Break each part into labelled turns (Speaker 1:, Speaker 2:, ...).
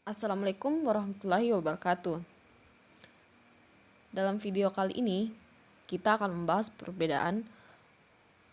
Speaker 1: Assalamualaikum warahmatullahi wabarakatuh. Dalam video kali ini, kita akan membahas perbedaan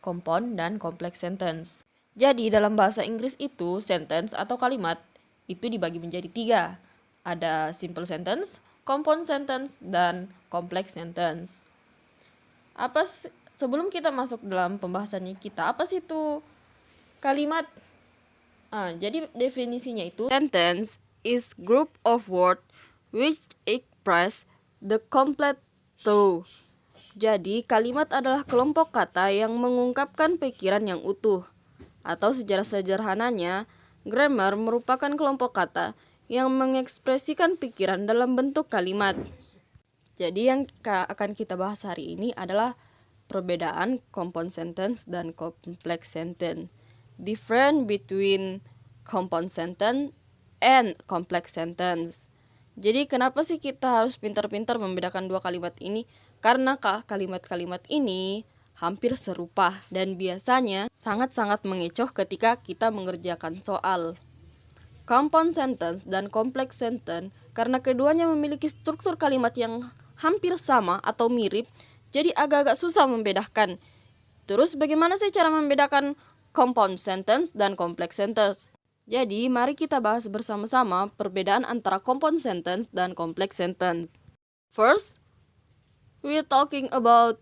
Speaker 1: compound dan complex sentence. Jadi, dalam bahasa Inggris itu, sentence atau kalimat itu dibagi menjadi 3. Ada simple sentence, compound sentence, dan complex sentence. Sebelum kita masuk dalam pembahasannya apa sih itu kalimat? Jadi definisinya itu, sentence is group of words which express the complete thought. Jadi, kalimat adalah kelompok kata yang mengungkapkan pikiran yang utuh. Atau secara sederhananya, grammar merupakan kelompok kata yang mengekspresikan pikiran dalam bentuk kalimat. Jadi, yang akan kita bahas hari ini adalah perbedaan compound sentence dan complex sentence. Different between compound sentence and complex sentence. Jadi kenapa sih kita harus pintar-pintar membedakan dua kalimat ini? Karena kalimat-kalimat ini hampir serupa dan biasanya sangat-sangat mengecoh ketika kita mengerjakan soal. Compound sentence dan complex sentence karena keduanya memiliki struktur kalimat yang hampir sama atau mirip, jadi agak-agak susah membedakan. Terus bagaimana sih cara membedakan compound sentence dan complex sentence? Jadi, mari kita bahas bersama-sama perbedaan antara compound sentence dan complex sentence. First, we're talking about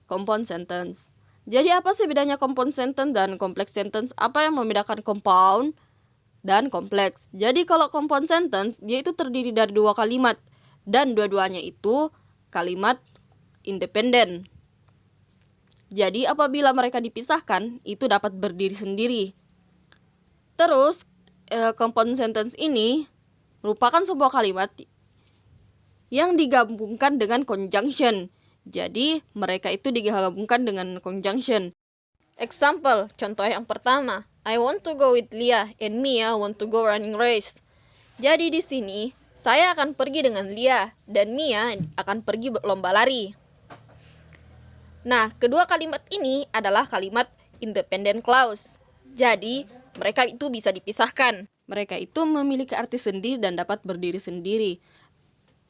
Speaker 1: compound sentence. Jadi, apa sih bedanya compound sentence dan complex sentence? Apa yang membedakan compound dan kompleks? Jadi, kalau compound sentence, dia itu terdiri dari dua kalimat. Dan dua-duanya itu kalimat independen. Jadi, apabila mereka dipisahkan, itu dapat berdiri sendiri. Terus, compound sentence ini merupakan sebuah kalimat yang digabungkan dengan conjunction. Jadi, mereka itu digabungkan dengan conjunction. Example, contoh yang pertama. I want to go with Lia and Mia want to go running race. Jadi di sini, saya akan pergi dengan Lia dan Mia akan pergi lomba lari. Nah, kedua kalimat ini adalah kalimat independent clause. Jadi, mereka itu bisa dipisahkan. Mereka itu memiliki arti sendiri dan dapat berdiri sendiri.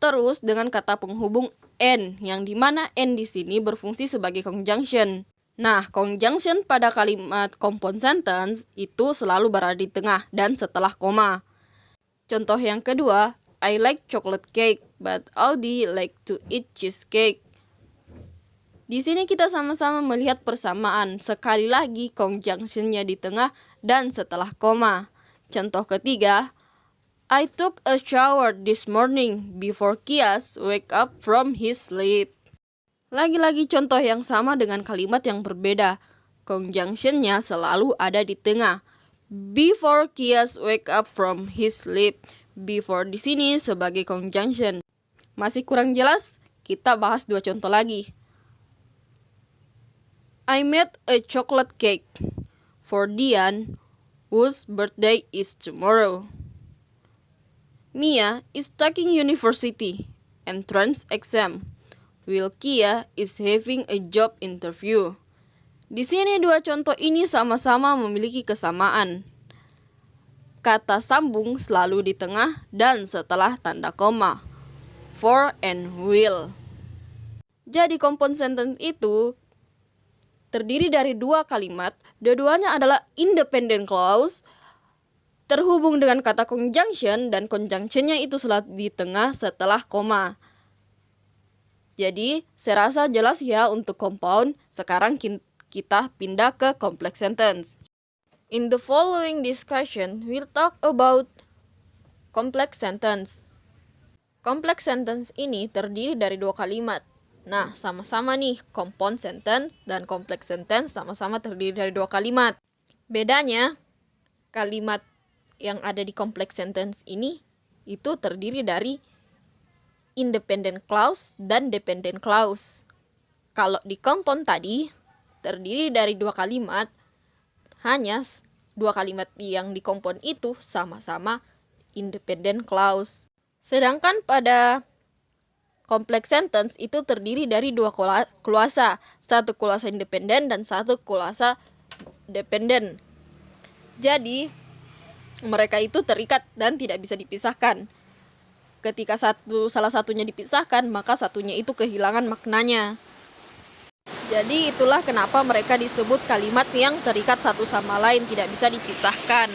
Speaker 1: Terus, dengan kata penghubung and, yang dimana and di sini berfungsi sebagai conjunction. Nah, conjunction pada kalimat compound sentence itu selalu berada di tengah dan setelah koma. Contoh yang kedua, I like chocolate cake, but Audi like to eat cheesecake. Di sini kita sama-sama melihat persamaan. Sekali lagi conjunctionnya di tengah dan setelah koma. Contoh ketiga, I took a shower this morning before Kias wake up from his sleep. Lagi-lagi contoh yang sama dengan kalimat yang berbeda. Conjunctionnya selalu ada di tengah. Before Kias wake up from his sleep. Before di sini sebagai conjunction. Masih kurang jelas? Kita bahas dua contoh lagi. I made a chocolate cake for Dian, whose birthday is tomorrow. Mia is taking university entrance exam, while Kia is having a job interview. Di sini dua contoh ini sama-sama memiliki kesamaan. Kata sambung selalu di tengah dan setelah tanda koma. For and will. Jadi compound sentence itu terdiri dari dua kalimat, dua-duanya adalah independent clause, terhubung dengan kata conjunction, dan conjunctionnya itu selalu di tengah setelah koma. Jadi, saya rasa jelas ya untuk compound. Sekarang kita pindah ke complex sentence. In the following discussion, we'll talk about complex sentence. Complex sentence ini terdiri dari dua kalimat. Nah, sama-sama nih, compound sentence dan complex sentence sama-sama terdiri dari dua kalimat. Bedanya, kalimat yang ada di complex sentence ini itu terdiri dari independent clause dan dependent clause. Kalau di compound tadi, terdiri dari dua kalimat, hanya dua kalimat yang di compound itu sama-sama independent clause. Sedangkan pada complex sentence itu terdiri dari dua keluasa, satu keluasa independen dan satu keluasa dependen. Jadi, mereka itu terikat dan tidak bisa dipisahkan. Ketika salah satunya dipisahkan, maka satunya itu kehilangan maknanya. Jadi itulah kenapa mereka disebut kalimat yang terikat satu sama lain, tidak bisa dipisahkan.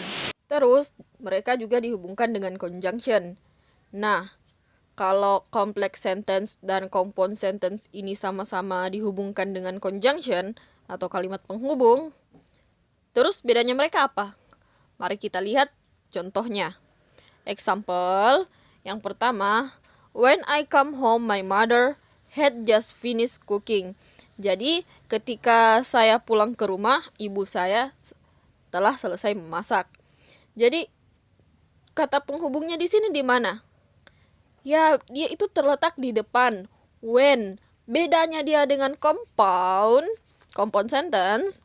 Speaker 1: Terus, mereka juga dihubungkan dengan conjunction. Nah, kalau complex sentence dan compound sentence ini sama-sama dihubungkan dengan conjunction atau kalimat penghubung, terus bedanya mereka apa? Mari kita lihat contohnya. Example, yang pertama, when I come home my mother had just finished cooking. Jadi, ketika saya pulang ke rumah, ibu saya telah selesai memasak. Jadi, kata penghubungnya di sini di mana? Ya, dia itu terletak di depan. When. Bedanya dia dengan compound sentence.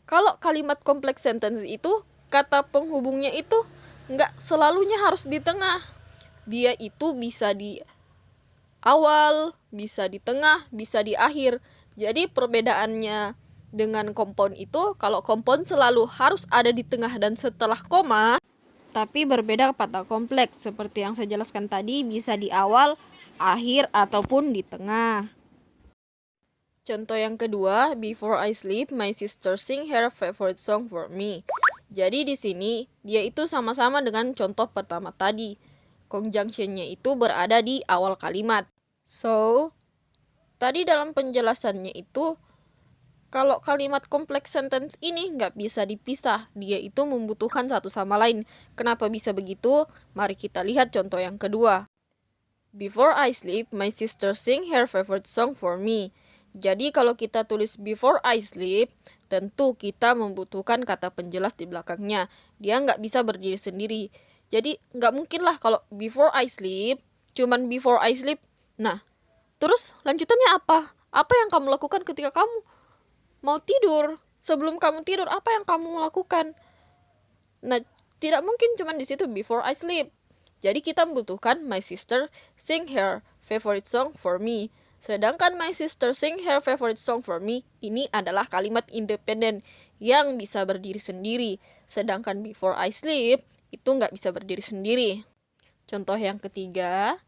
Speaker 1: Kalau kalimat complex sentence itu, kata penghubungnya itu nggak selalunya harus di tengah. Dia itu bisa di awal, bisa di tengah, bisa di akhir. Jadi perbedaannya dengan compound itu, kalau compound selalu harus ada di tengah dan setelah koma, tapi berbeda pada kompleks. Seperti yang saya jelaskan tadi, bisa di awal, akhir, ataupun di tengah. Contoh yang kedua, before I sleep, my sister sing her favorite song for me. Jadi di sini, dia itu sama-sama dengan contoh pertama tadi. Conjunctionnya itu berada di awal kalimat. So, tadi dalam penjelasannya itu, kalau kalimat complex sentence ini nggak bisa dipisah, dia itu membutuhkan satu sama lain. Kenapa bisa begitu? Mari kita lihat contoh yang kedua. Before I sleep, my sister sing her favorite song for me. Jadi kalau kita tulis before I sleep, tentu kita membutuhkan kata penjelas di belakangnya. Dia nggak bisa berdiri sendiri. Jadi nggak mungkin lah kalau before I sleep, cuman before I sleep. Nah, terus lanjutannya apa? Apa yang kamu lakukan ketika kamu mau tidur? Sebelum kamu tidur, apa yang kamu lakukan? Nah, tidak mungkin cuman di situ before I sleep. Jadi kita membutuhkan my sister sing her favorite song for me. Sedangkan my sister sing her favorite song for me, ini adalah kalimat independen yang bisa berdiri sendiri. Sedangkan before I sleep, itu nggak bisa berdiri sendiri. Contoh yang ketiga,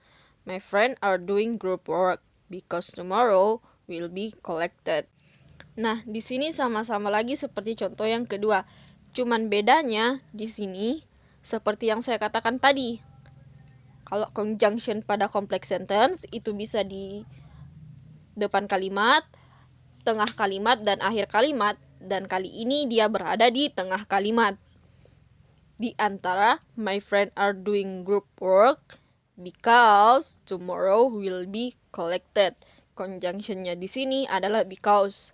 Speaker 1: my friend are doing group work because tomorrow will be collected. Nah, di sini sama-sama lagi seperti contoh yang kedua. Cuman bedanya di sini seperti yang saya katakan tadi. Kalau conjunction pada complex sentence itu bisa di depan kalimat, tengah kalimat, dan akhir kalimat. Dan kali ini dia berada di tengah kalimat. Di antara my friend are doing group work because tomorrow will be collected. Conjunctionnya di sini adalah because.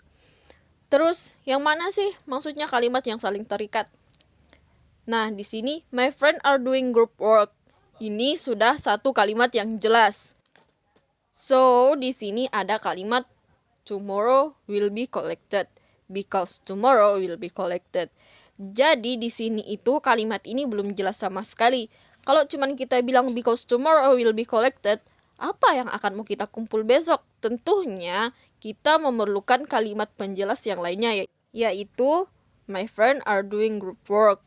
Speaker 1: Terus, yang mana sih maksudnya kalimat yang saling terikat? Nah, di sini my friend are doing group work. Ini sudah satu kalimat yang jelas. So, di sini ada kalimat tomorrow will be collected because tomorrow will be collected. Jadi di sini itu kalimat ini belum jelas sama sekali. Kalau cuman kita bilang because tomorrow will be collected, apa yang akan mau kita kumpul besok? Tentunya kita memerlukan kalimat penjelas yang lainnya, yaitu my friend are doing group work.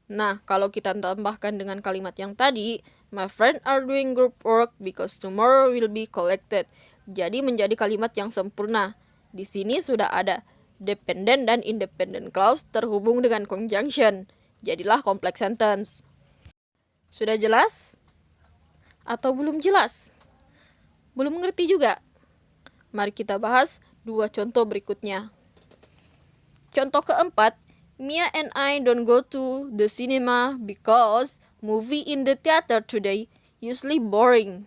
Speaker 1: Nah, kalau kita tambahkan dengan kalimat yang tadi, my friend are doing group work because tomorrow will be collected. Jadi menjadi kalimat yang sempurna. Di sini sudah ada dependent dan independent clause terhubung dengan conjunction. Jadilah complex sentence. Sudah jelas? Atau belum jelas? Belum mengerti juga? Mari kita bahas dua contoh berikutnya. Contoh keempat, Mia and I don't go to the cinema because movie in the theater today usually boring.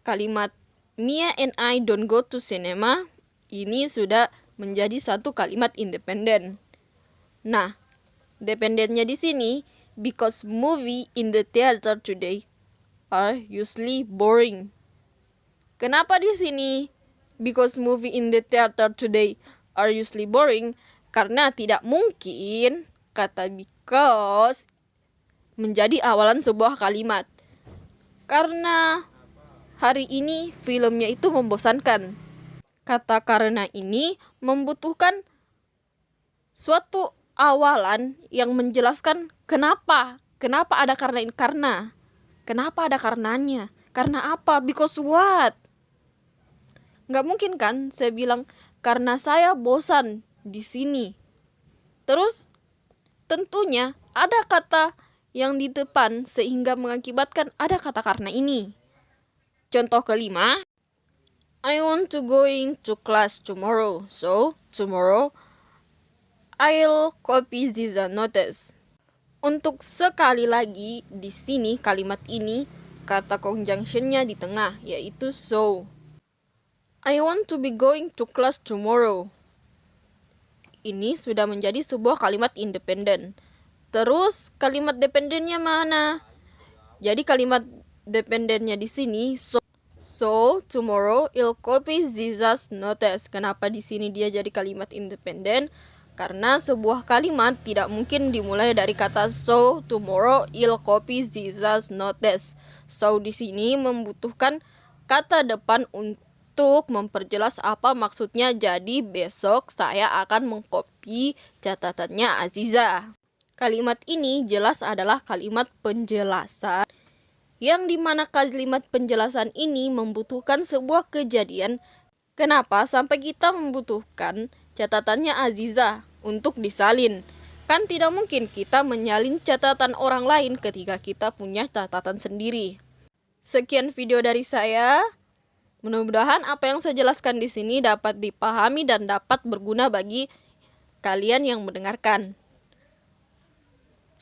Speaker 1: Kalimat Mia and I don't go to cinema ini sudah menjadi satu kalimat independen. Nah, dependennya di sini because movie in the theater today are usually boring. Kenapa di sini because movie in the theater today are usually boring? Karena tidak mungkin kata because menjadi awalan sebuah kalimat. Karena hari ini filmnya itu membosankan. Kata karena ini membutuhkan suatu awalan yang menjelaskan kenapa ada karena ini, kenapa ada karenanya, karena apa, because what. Nggak mungkin kan saya bilang karena saya bosan di sini, terus tentunya ada kata yang di depan sehingga mengakibatkan ada kata karena ini. Contoh kelima, I want to going to class tomorrow, so tomorrow I'll copy this notice. Untuk sekali lagi di sini kalimat ini kata conjunctionnya di tengah, yaitu so. I want to be going to class tomorrow. Ini sudah menjadi sebuah kalimat independen. Terus kalimat dependennya mana? Jadi kalimat dependennya di sini so tomorrow I'll copy Ziza's notice. Kenapa di sini dia jadi kalimat independen? Karena sebuah kalimat tidak mungkin dimulai dari kata so tomorrow I'll copy Ziza's notice. So di sini membutuhkan kata depan untuk memperjelas apa maksudnya. Jadi besok saya akan mengcopy catatannya Aziza. Kalimat ini jelas adalah kalimat penjelasan, yang dimana kalimat penjelasan ini membutuhkan sebuah kejadian. Kenapa sampai kita membutuhkan catatannya Aziza untuk disalin? Kan tidak mungkin kita menyalin catatan orang lain ketika kita punya catatan sendiri. Sekian video dari saya. Mudah-mudahan apa yang saya jelaskan di sini dapat dipahami dan dapat berguna bagi kalian yang mendengarkan.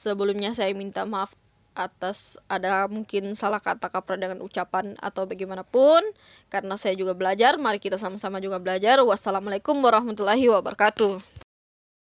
Speaker 1: Sebelumnya saya minta maaf atas ada mungkin salah kata kaprah dengan ucapan atau bagaimanapun, karena saya juga belajar. Mari kita sama-sama juga belajar. Wassalamualaikum warahmatullahi wabarakatuh.